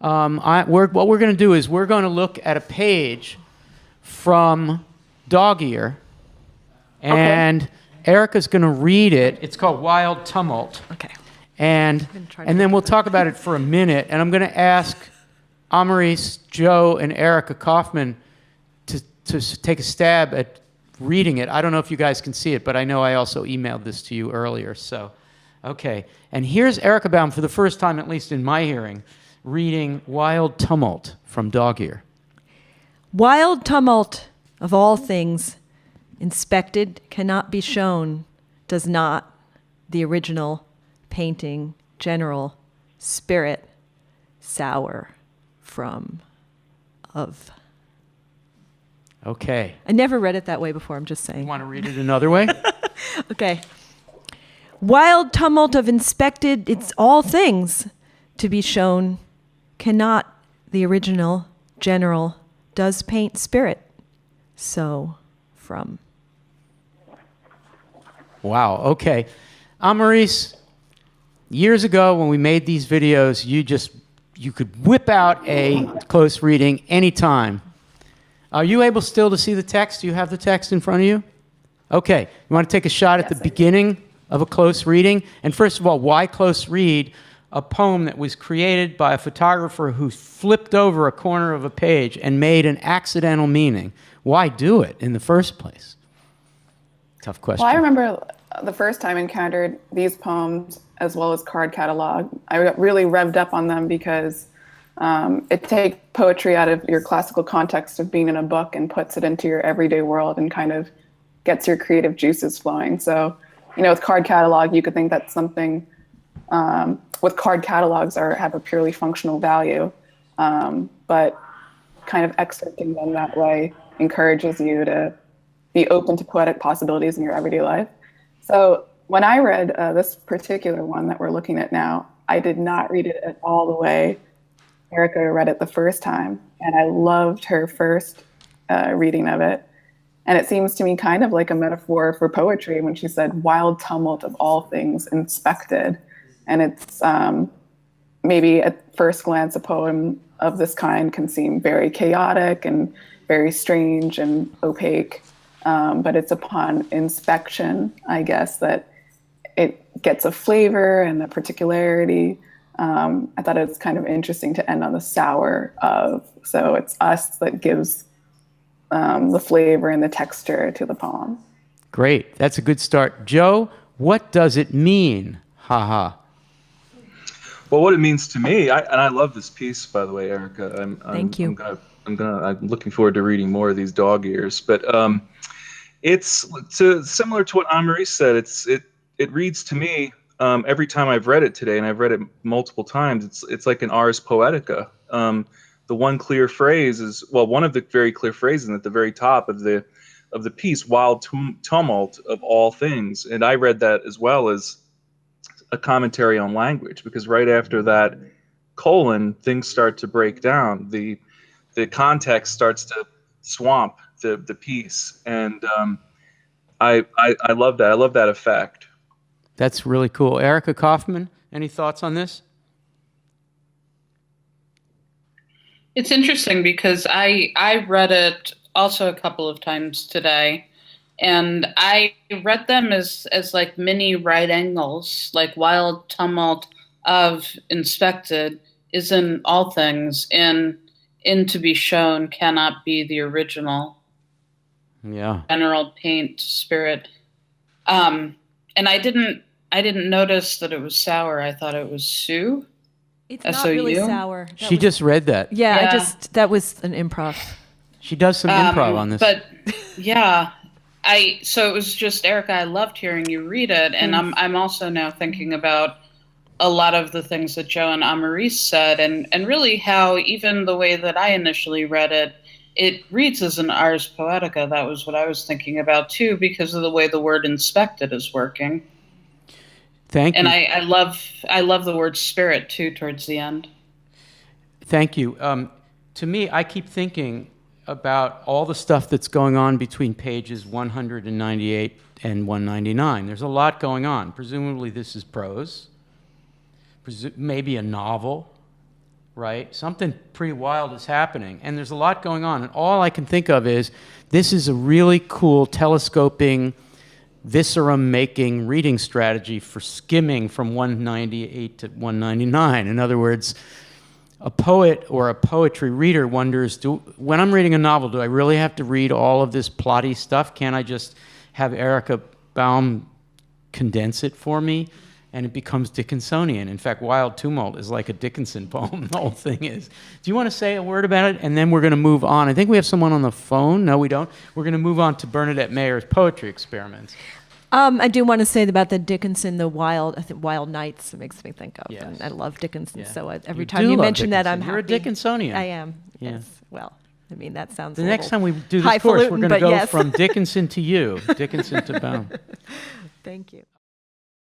what we're going to do is we're going to look at a page from Dog Ear, and Erica's going to read it. It's called Wild Tumult. Okay. And then we'll talk about it for a minute, and I'm going to ask Amaris, Joe, and Erica Kaufman to take a stab at reading it. I don't know if you guys can see it, but I know I also emailed this to you earlier. So, okay. And here's Erica Baum, for the first time, at least in my hearing, reading Wild Tumult from Dog Ear. Wild tumult of all things, inspected, cannot be shown, does not the original painting, general, spirit, sour, from, of. Okay. I never read it that way before, I'm just saying. You want to read it another way? Okay. Wild tumult of inspected, it's all things to be shown, cannot the original, general, does paint spirit, so, from. Wow, okay. Amaris, years ago when we made these videos, you could whip out a close reading anytime. Are you able still to see the text? Do you have the text in front of you? Okay. You want to take a shot at the beginning of a close reading? And first of all, why close read a poem that was created by a photographer who flipped over a corner of a page and made an accidental meaning? Why do it in the first place? Tough question. Well, I remember the first time I encountered these poems as well as Card Catalogue. I got really revved up on them because it takes poetry out of your classical context of being in a book and puts it into your everyday world and kind of gets your creative juices flowing. So, with Card Catalogue, you could think that's something with card catalogs have a purely functional value, but kind of excerpting them that way encourages you to be open to poetic possibilities in your everyday life. So when I read this particular one that we're looking at now, I did not read it at all the way Erica read it the first time, and I loved her first reading of it. And it seems to me kind of like a metaphor for poetry when she said, wild tumult of all things inspected. And it's maybe at first glance, a poem of this kind can seem very chaotic and very strange and opaque. But it's upon inspection, I guess, that it gets a flavor and a particularity. I thought it was kind of interesting to end on the sour of. So it's us that gives the flavor and the texture to the poem. Great. That's a good start. Joe, what does it mean? Haha. Well, what it means to me, and I love this piece, by the way, Erica. Thank you. I'm looking forward to reading more of these Dog Ears. But it's similar to what Anne-Marie said. It reads to me every time I've read it today, and I've read it multiple times. It's like an Ars Poetica. The one clear phrase is, well, one of the very clear phrases at the very top of the piece, wild tumult of all things. And I read that as well as a commentary on language, because right after that colon, things start to break down. The context starts to swamp the piece. And I love that. I love that effect. That's really cool. Erica Kaufman, any thoughts on this? It's interesting because I read it also a couple of times today, and I read them as like mini right angles, like wild tumult of inspected is in all things, in to be shown cannot be the original. Yeah. General paint spirit. And I didn't notice that it was sour. I thought it was Sue. It's not really sour. She just read that. Yeah, that was an improv. She does some improv on this. But yeah, so it was just, Erica, I loved hearing you read it. And I'm also now thinking about a lot of the things that Joe and Amaris said, and really how even the way that I initially read it, it reads as an Ars Poetica. That was what I was thinking about too, because of the way the word inspected is working. Thank you. And I love the word spirit too towards the end. Thank you. To me, I keep thinking about all the stuff that's going on between pages 198 and 199. There's a lot going on. Presumably this is prose, maybe a novel, right? Something pretty wild is happening, and there's a lot going on. And all I can think of is this is a really cool telescoping, viscera-making reading strategy for skimming from 198 to 199. In other words, a poet or a poetry reader wonders, when I'm reading a novel, do I really have to read all of this plotty stuff? Can't I just have Erica Baum condense it for me? And it becomes Dickinsonian. In fact, Wild Tumult is like a Dickinson poem, the whole thing is. Do you want to say a word about it? And then we're going to move on. I think we have someone on the phone. No, we don't. We're going to move on to Bernadette Mayer's poetry experiments. I do want to say about the Dickinson, I think Wild Nights makes me think of. Yes. And I love Dickinson, Yeah. so every time you mention that, I'm You're happy. a Dickinsonian. I am. Yeah. Yes. Well, I mean, that sounds The a next little time we do this course, we're highfalutin, going to but go yes. from Dickinson to you, Dickinson to Baum. Thank you.